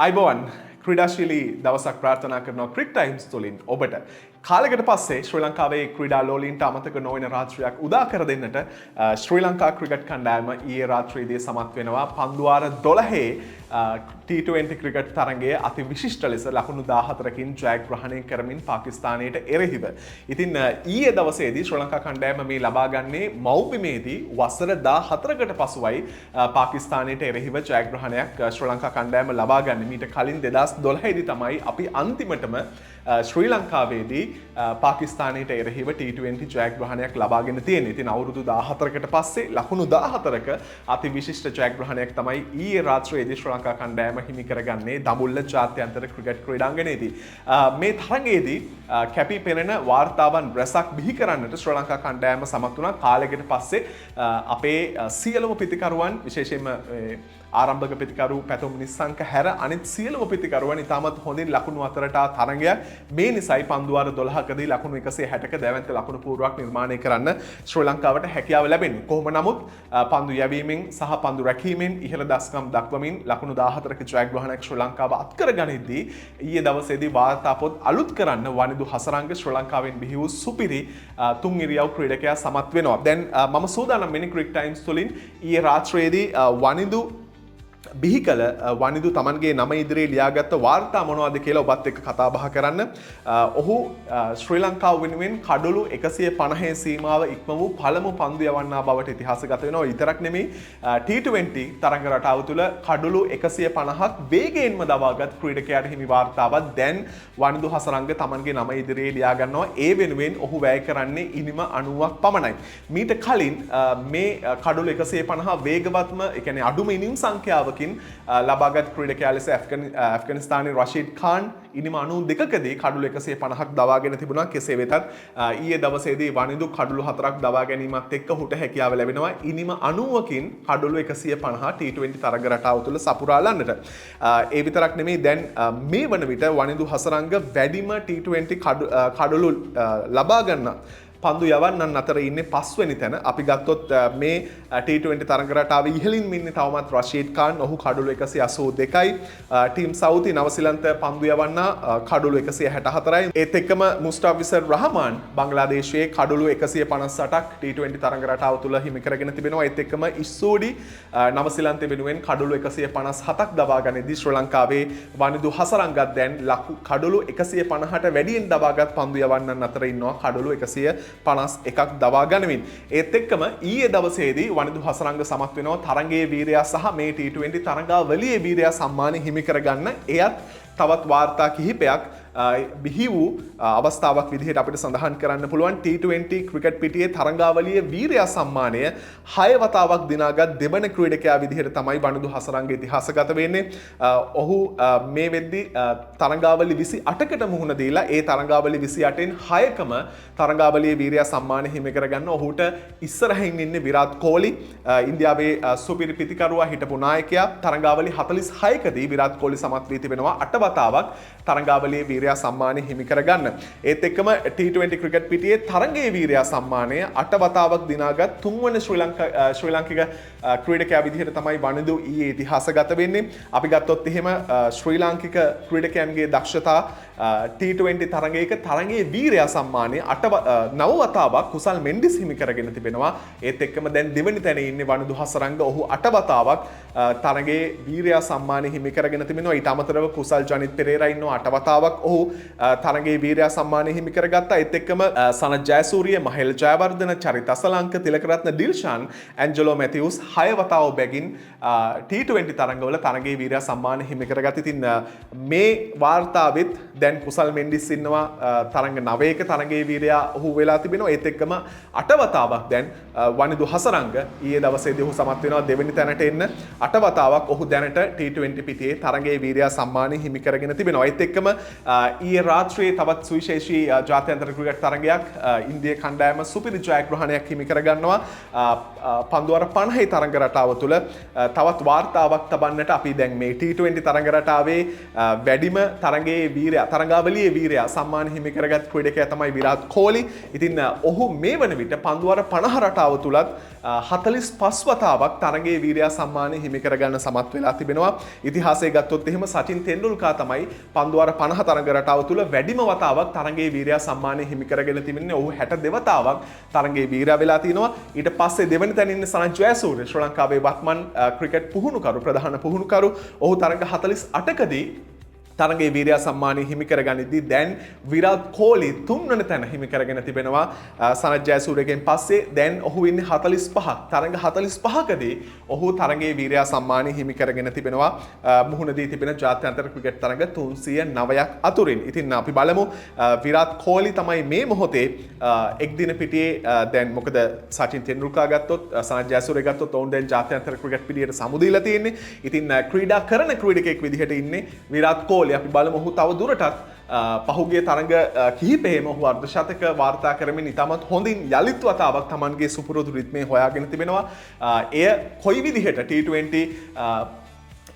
අයිබෝවන් ක්‍රීඩාශීලී දවසක් ප්‍රාර්ථනා කරනවා ක්‍රික් ටයිම්ස් තුළින් ඔබට කාලෙකට පස්සේ ශ්‍රී ලංකාවේ ක්‍රීඩා ලෝලීන්ට අමතක නොවන රාත්‍රියක් උදා කර දෙන්නට ශ්‍රී ලංකා ක්‍රිකට් කණ්ඩායම ඊයේ රාත්‍රියේදී සමත් වෙනවා පන්දුවාර 12 T20 ක්‍රිකට් තරගයේ අති විශිෂ්ට ලෙස ලකුණු 14කින් ජයග්‍රහණය කරමින් පාකිස්තානයට එරෙහිව. ඉතින් ඊයේ දවසේදී ශ්‍රී ලංකා කණ්ඩායම මේ ලබා ගන්නේ මව්බිමේදී වසර 14කට පසුවයි පාකිස්තානයට එරෙහිව ජයග්‍රහණයක් ශ්‍රී ලංකා කණ්ඩායම ලබා ගන්නේ. මීට කලින් 2012 දී තමයි අපි අන්තිමටම ශ්‍රී ලංකාවේදී පාකිස්තානයට එරෙහිව T20 ජයග්‍රහණයක් ලබාගෙන තියෙනවා. ඉතින් අවුරුදු 14කට පස්සේ ලකුණු 14ක අති විශිෂ්ට ජයග්‍රහණයක් තමයි ඊයේ රාත්‍රියේදී ශ්‍රී ලංකා කණ්ඩායම හිමි කරගන්නේ දඹුල්ල ජාත්‍යන්තර ක්‍රිකට් ක්‍රීඩාංගණයේදී. මේ තරගයේදී කැපී පෙනෙන වාර්තාවන් රැසක් බිහි කරන්නට ශ්‍රී ලංකා කණ්ඩායම සමත් වුණා. කාලයකට පස්සේ අපේ සියලුම පිතිකරුවන් විශේෂයෙන්ම ආරම්භක පිතිකරු පැතුම් නිස්සංක හැර අනිත් සියලුම පිතිකරුවන් ඉතාමත් හොඳින් ලකුණු අතරට තරගයක් මේ නිසයි පන්දුවාර 12කදී ලකුණු 160ක දැවැන්ත ලකුණු පුවරුවක් නිර්මාණය කරන්න ශ්‍රී ලංකාවට හැකියාව ලැබෙන්නේ. කොහොම නමුත් පන්දු යැවීමෙන් සහ පන්දු රැකීමෙන් ඉහළ දස්කම් දක්වමින් ලකුණු 14ක ජයග්‍රහණයක් ශ්‍රී ලංකාව අත්කර ගනිද්දී ඊයේ දවසේදී වාර්තා පොත් අලුත් කරන්න වනිදු හසරංග ශ්‍රී ලංකාවෙන් බිහි වූ සුපිරි තුන් ඉරියව් ක්‍රීඩකයා සමත් වෙනවා. දැන් මම සූදානම් වෙන්නේ ක්‍රික් ටයිම්ස් තුලින් ඊයේ රාත්‍රියේදී වනිදු බිහි කළ වනිදු තමන්ගේ නම ඉදිරියේ ලියාගත්ත වාර්තා මොනවද කියලා ඔබත් එක්ක කතා බහ කරන්න. ඔහු ශ්‍රී ලංකාව වෙනුවෙන් කඩලු 150 සීමාව ඉක්ම වූ පළමු පන්දු යවන්නා බවට ඉතිහාසගත වෙනවා. විතරක් නෙමෙයි T20 තරඟ රටාව තුළ කඩලු 150ක් වේගයෙන්ම දවාගත් ක්‍රීඩකයාට හිමි වාර්තාවක් දැන් වනිදු හසරංග තමන්ගේ නම ඉදිරියේ ලියා ගන්නවා. ඒ වෙනුවෙන් ඔහු වැය කරන්නේ ඉනිම 90ක් පමණයි. මීට කලින් මේ කඩලු 150 වේගවත්ම ඒ කියන්නේ අඩුම ඉනිම් සංඛ්‍යාවකින් ලබාගත් ක්‍රීඩකයා ලෙස ඇෆ්ගනිස්තානයේ රෂීඩ් ඛාන් ඉනිම 92කදී කඩලු 150ක් දවාගෙන තිබුණා. කෙසේ වෙතත් ඊයේ දවසේදී වනිදු කඩලු 4ක් දවා ගැනීමත් එක්ක ඔහුට හැකියාව ලැබෙනවා ඉනිම 90කින් කඩලු 150 T20 තරග රටාව තුළ සපුරාලන්නට. ඒ විතරක් නෙමෙයි දැන් මේ වන විට වනිදු හසරංග වැඩිම T20 කඩලු ලබා ගන්න පන්දු යවන්නන් අතර ඉන්නේ 5 වෙනි තැන. අපි ගත්තොත් මේ T20 තරඟ රටාවේ ඉහළින් ඉන්නේ තවමත් රෂීඩ් ඛාන්. ඔහු කඩලු 182යි. ටීම් සවුති නවසීලන්ත පන්දු යවන්න කඩලු 164යි. ඒත් එක්කම මුස්තාෆිසර් රහමාන් බංග්ලාදේශයේ කඩලු 158ක් T20 තරඟ රටාව තුළ හිමි කරගෙන තිබෙනවා. ඒත් එක්කම ඉස්සෝඩි නවසීලන්තේ වෙනුවෙන් කඩලු 157ක් දවාගනිද්දී ශ්‍රී ලංකාවේ වනිදු හසරංගත් දැන් කඩලු 150ට වැඩියෙන් දවාගත් පන්දු යවන්නන් අතර ඉන්නවා කඩලු 151ක් දවා ගනිමින්. ඒත් එක්කම ඊයේ දවසේදී වනිදු හසරංග සමත් වෙනවා තරගයේ වීරයා සහ මේ T20 තරගාවලියේ වීරයා සම්මානය හිමි කරගන්න. එයත් තවත් වාර්තා කිහිපයක් බිහි වූ අවස්ථාවක් විදිහට අපිට සඳහන් කරන්න පුළුවන්. T20 ක්‍රිකට් පිටියේ තරගාවලියේ වීරයා සම්මානය 6 වතාවක් දිනාගත් දෙවන ක්‍රීඩකයා විදිහට තමයි වනිදු හසරංග ඉතිහාසගත වෙන්නේ. ඔහු මේ වෙද්දී තරගාවලි 28කට මුහුණ දීලා ඒ තරගාවලි 28න් 6කම තරගාවලියේ වීරයා සම්මානය හිමි කරගන්න. ඔහුට ඉස්සරහින් ඉන්නේ විරාට් කෝලි, ඉන්දියාවේ සුපිරි පිතිකරුවා හිටපු නායකයා. තරගාවලි 46කදී විරාට් කෝලි සමත් වී තිබෙනවා 8 වතාවක් තරගාවලියේ වීරයා සම්මානය හිමි කරගන්න. ඒත් එක්කම T20 ක්‍රිකට් පිටියේ තරගයේ වීරයා සම්මානය 8 වතාවක් දිනාගත් තුන්වන ශ්‍රී ලාංකික ක්‍රීඩකයා විදිහට තමයි වනිදු ඊයේ ඉතිහාසගත වෙන්නේ. අපි ගත්තොත් එහෙම ශ්‍රී ලාංකික ක්‍රීඩකයන්ගේ දක්ෂතා T20 තරගයක තරගයේ වීරයා සම්මානය 9 වතාවක් කුසල් මෙන්ඩිස් හිමි කරගෙන තිබෙනවා. ඒත් එක්කම දැන් දෙවනි තැනේ ඉන්නේ වනිදු හසරංග. ඔහු 8 වතාවක් තරගයේ වීරයා සම්මානය හිමි කරගෙන තිබෙනවා. ඊට අමතරව කුසල් ජනිත් පෙරේරා ඉන්නවා 8 වතාවක් ඔහු තරගයේ වීරයා සම්මානය හිමි කරගත්තා. ඒත් එක්කම සනත් ජයසූරිය, මහේල් ජයවර්ධන, චරිත අසලංක, තිලකරත්න ඩිල්ෂාන්, ඇන්ජලෝ මැතිව්ස් 6 වතාව බැගින් T20 තරගවල තරගයේ වීරයා සම්මානය හිමි කරගත්. ඉතින් මේ වාර්තාවෙත් දැන් කුසල් මෙන්ඩිස් ඉන්නවා තරග 9ක තරගයේ වීරයා ඔහු වෙලා තිබෙනවා. ඒත් එක්කම 8 වතාවක් දැන් වනිදු හසරංග ඊයේ දවසේදී ඔහු සමත් වෙනවා දෙවෙනි තැනට එන්න. 8 වතාවක් ඔහු දැනට T20 පිටියේ තරගයේ වීරයා සම්මානය හිමි කරගෙන තිබෙනවා. ඒත් එක්කම ඊයේ රාත්‍රියේ තවත් සුවිශේෂී ජාත්‍යන්තර ක්‍රිකට් තරගයක් ඉන්දිය කණ්ඩායම සුපිරි ජයග්‍රහණයක් හිමි කරගන්නවා. පන්දුවාර 50 තරග රටාව තුළ තවත් වාර්තාවක් තබන්නට අපි දැන් මේ T20 තරග රටාවේ වැඩිම තරගයේ වීරයා තරගාවලියේ වීරයා සම්මාන හිමි කරගත් ක්‍රීඩකයා තමයි විරාට් කෝලි. ඉතින් ඔහු මේ වන විට පන්දුවාර 50 රටාව තුලත් 45 වතාවක් තරගයේ වීරයා සම්මානය හිමි හිමි කරගන්න සමත් වෙලා තිබෙනවා. ඉතිහාසය ගත්තොත් එහෙම සචින් තෙන්ඩුල්කා තමයි පන්දුවාර 50 තරඟ රටාව තුළ වැඩිම වතාවක් තරඟයේ වීරයා සම්මානය හිමි කරගෙන තිබෙන්නේ. ඔහු 62 වතාවක් තරඟයේ වීරයා වෙලා තිනවා. ඊට පස්සේ දෙවැනි තැන ඉන්නේ සනත් ජයසූරිය, ශ්‍රී ලංකාවේ වත්මන් ක්‍රිකට් පුහුණුකරු, ප්‍රධාන පුහුණුකරු. ඔහු තරඟ 48කදී තරගේ වීරයා සම්මානය හිමි කරගනිද්දී දැන් විරාට් කෝලි තුන්වන තැන හිමි කරගෙන තිබෙනවා. සනත් ජයසූරියගෙන් පස්සේ දැන් ඔහු ඉන්නේ 45ක්. තරඟ 45කදී ඔහු තරගේ වීරයා සම්මානය හිමි කරගෙන තිබෙනවා. මුහුණ දී තිබෙන ජාත්‍යන්තර ක්‍රිකට් තරඟ 309ක් අතුරින්. ඉතින් අපි බලමු විරාට් කෝලි තමයි මේ මොහොතේ එක් දින පිටියේ දැන් මොකද සචින් තෙන්ඩුල්කා ගත්තොත් සනත් ජයසූරිය ගත්තොත් ඔවුන් දැන් ජාත්‍යන්තර ක්‍රිකට් පිටියට සමුදීලා තියෙන්නේ. ඉතින් ක්‍රීඩා කරන ක්‍රීඩකයෙක් විදිහට ඉන්නේ විරාට් කෝලි. අපි බලමු ඔහු තව දුරටත් පහුගිය තරඟ කිහිපෙම ඔහු අර්ධශතක වාර්තා කරමින් ඉතාමත් හොඳින් යලිත් වතාවක් Tamanගේ සුපුරුදු රිද්මේ හොයාගෙන තිබෙනවා. එය කොයි විදිහට T20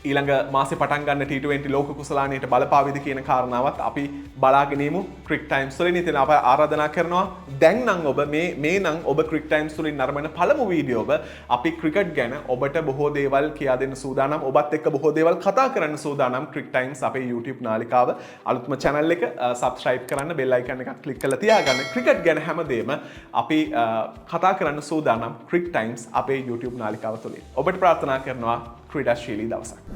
ඊළඟ මාසේ පටන් ගන්න T20 ලෝක කුසලානයට බලපාවිද කියන කාරණාවත් අපි බලාගෙන ඉමු ක්‍රික් ටයිම්ස් වලින්. ඉතින් අප ආරාධනා කරනවා දැන් නම් ඔබ මේ නම් ඔබ ක්‍රික් ටයිම්ස් වලින් නරඹන පළමු වීඩියෝ ඔබ අපි ක්‍රිකට් ගැන ඔබට බොහෝ දේවල් කියා දෙන්න සූදානම්, ඔබත් එක්ක බොහෝ දේවල් කතා කරන්න සූදානම්. ක්‍රික් ටයිම්ස් අපේ YouTube නාලිකාව අලුත්ම channel එක subscribe කරන්න, bell icon එකක් click කරලා තියාගන්න. ක්‍රිකට් ගැන හැමදේම අපි කතා කරන්න සූදානම් ක්‍රික් ටයිම්ස් අපේ YouTube නාලිකාව තුලින්. ඔබට ප්‍රාර්ථනා කරනවා ක්‍රීඩාශීලී දවසක්.